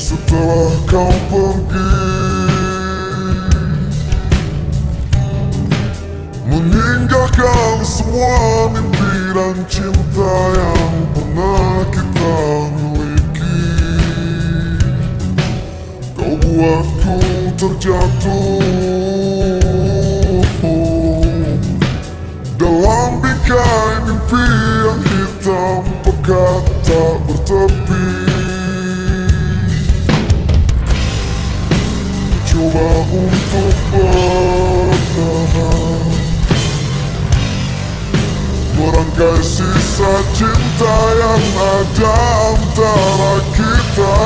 Setelah kau pergi, meninggalkan semua mimpi dan cinta yang pernah kita miliki. Kau buatku terjatuh dalam bingkai mimpi yang hitam, pekat tak bertepi. Coba untuk bertahan, merangkai sisa cinta yang ada antara kita.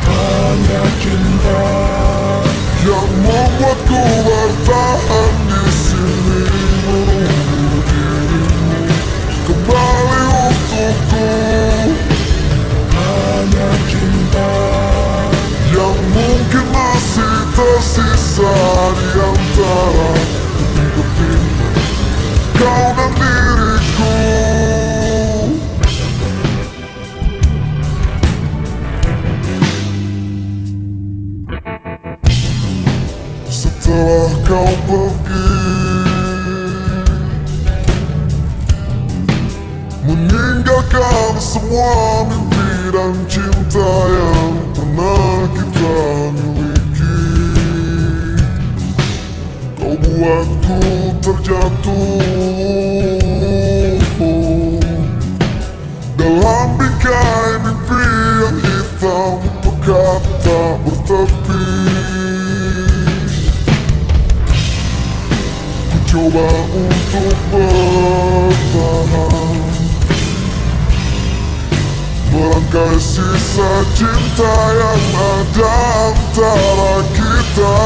Hanya cinta yang membuatku bertahan di sini, menunggu dirimu kembali untukku. Hanya cinta yang mungkin masih tersisa di antara keping-keping kau dan diriku. Setelah kau pergi, meninggalkan semua mimpi dan cinta yang pernah kita miliki. Kau buatku terjatuh dalam bingkai mimpi yang hitam, pekat tak bertepi. Kucoba untuk bertahan, merangkai sisa cinta yang ada antara kita.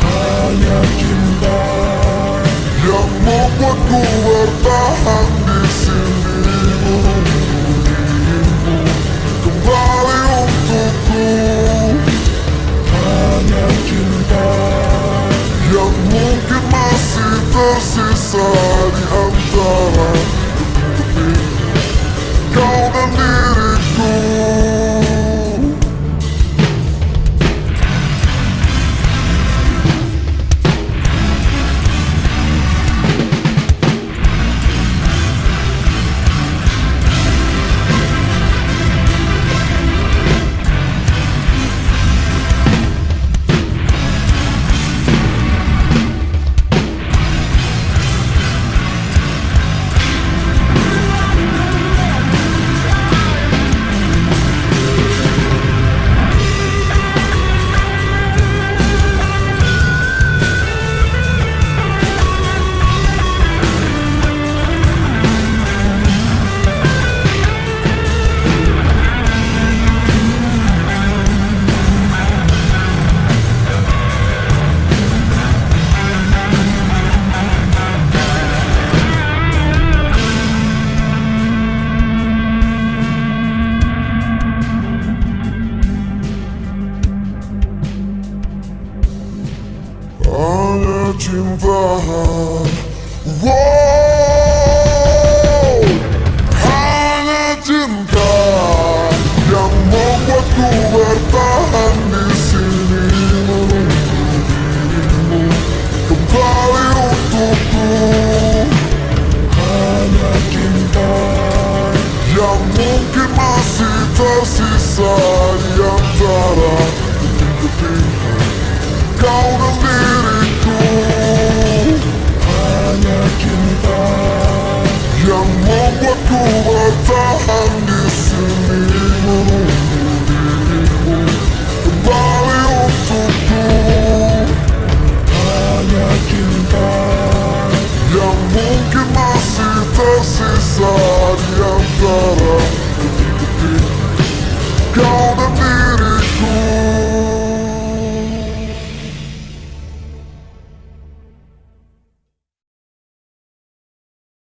Hanya cinta yang membuatku bertahan di sini, menunggu dirimu kembali untukku. Hanya cinta yang mungkin masih tersisa di antara keping-keping kau dan diriku. Hanya cinta, wow, hanya cinta yang membuatku bertahan di sini, menunggu dirimu kembali untukku. Hanya cinta yang mungkin masih tersisa di antara keping-keping kau dan diriku. Hanya cinta yang membuatku bertahan di sini, menunggu dirimu kembali untukku. Hanya cinta yang mungkin masih tersisa di antara